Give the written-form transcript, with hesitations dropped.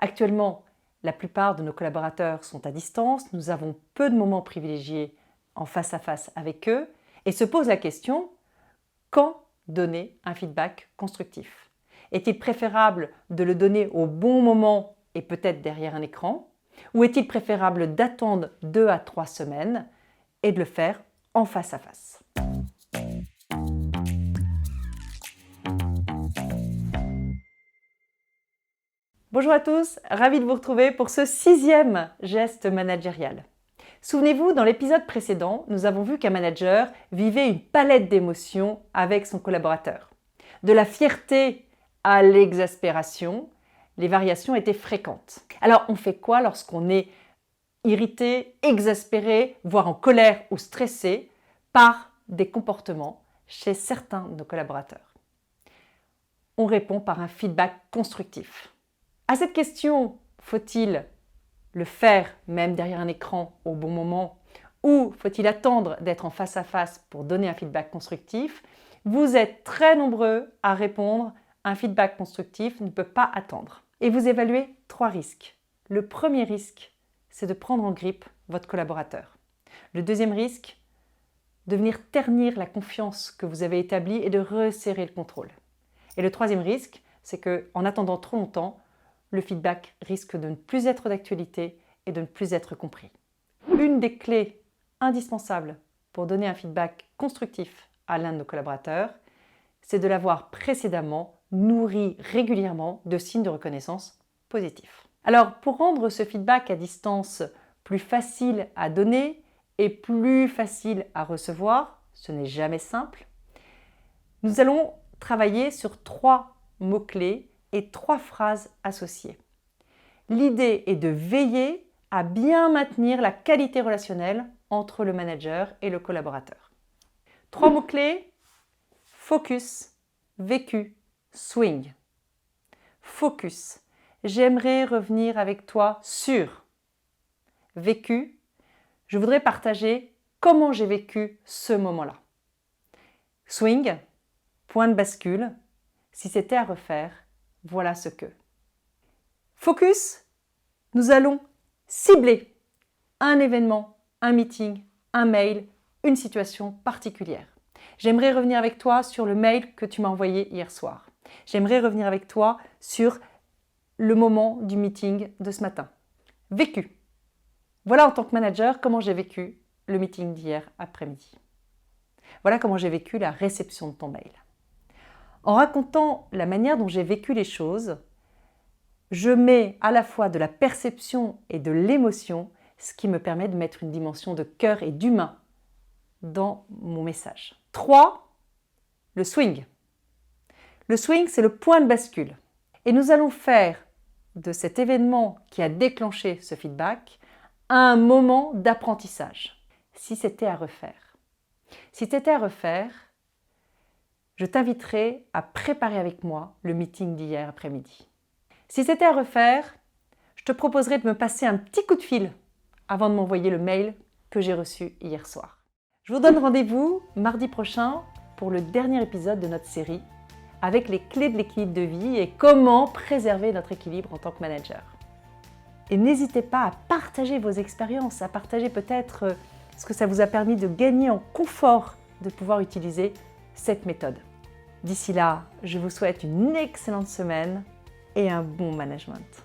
Actuellement, la plupart de nos collaborateurs sont à distance, nous avons peu de moments privilégiés en face à face avec eux et se pose la question, quand donner un feedback constructif? Est-il préférable de le donner au bon moment et peut-être derrière un écran? Ou est-il préférable d'attendre 2 à 3 semaines et de le faire en face à face? Bonjour à tous, ravi de vous retrouver pour ce 6e geste managérial. Souvenez-vous, dans l'épisode précédent, nous avons vu qu'un manager vivait une palette d'émotions avec son collaborateur. De la fierté à l'exaspération, les variations étaient fréquentes. Alors, on fait quoi lorsqu'on est irrité, exaspéré, voire en colère ou stressé par des comportements chez certains de nos collaborateurs? On répond par un feedback constructif. À cette question, faut-il le faire même derrière un écran au bon moment ou faut-il attendre d'être en face à face pour donner un feedback constructif? Vous êtes très nombreux à répondre un feedback constructif ne peut pas attendre. Et vous évaluez 3 risques. Le premier risque, c'est de prendre en grippe votre collaborateur. Le deuxième risque, de venir ternir la confiance que vous avez établie et de resserrer le contrôle. Et le troisième risque, c'est qu'en attendant trop longtemps, le feedback risque de ne plus être d'actualité et de ne plus être compris. Une des clés indispensables pour donner un feedback constructif à l'un de nos collaborateurs, c'est de l'avoir précédemment nourri régulièrement de signes de reconnaissance positifs. Alors, pour rendre ce feedback à distance plus facile à donner et plus facile à recevoir, ce n'est jamais simple, nous allons travailler sur 3 mots-clés et 3 phrases associées. L'idée est de veiller à bien maintenir la qualité relationnelle entre le manager et le collaborateur. 3 mots-clés, focus, vécu, swing. Focus, j'aimerais revenir avec toi sur. Vécu, je voudrais partager comment j'ai vécu ce moment-là. Swing, point de bascule, si c'était à refaire, voilà ce que. Focus, nous allons cibler un événement, un meeting, un mail, une situation particulière. J'aimerais revenir avec toi sur le mail que tu m'as envoyé hier soir. J'aimerais revenir avec toi sur le moment du meeting de ce matin. Vécu. Voilà en tant que manager comment j'ai vécu le meeting d'hier après-midi. Voilà comment j'ai vécu la réception de ton mail. En racontant la manière dont j'ai vécu les choses, je mets à la fois de la perception et de l'émotion, ce qui me permet de mettre une dimension de cœur et d'humain dans mon message. 3. Le swing. Le swing, c'est le point de bascule. Et nous allons faire de cet événement qui a déclenché ce feedback un moment d'apprentissage. Si c'était à refaire. Si c'était à refaire, je t'inviterai à préparer avec moi le meeting d'hier après-midi. Si c'était à refaire, je te proposerais de me passer un petit coup de fil avant de m'envoyer le mail que j'ai reçu hier soir. Je vous donne rendez-vous mardi prochain pour le dernier épisode de notre série avec les clés de l'équilibre de vie et comment préserver notre équilibre en tant que manager. Et n'hésitez pas à partager vos expériences, à partager peut-être ce que ça vous a permis de gagner en confort de pouvoir utiliser cette méthode. D'ici là, je vous souhaite une excellente semaine et un bon management.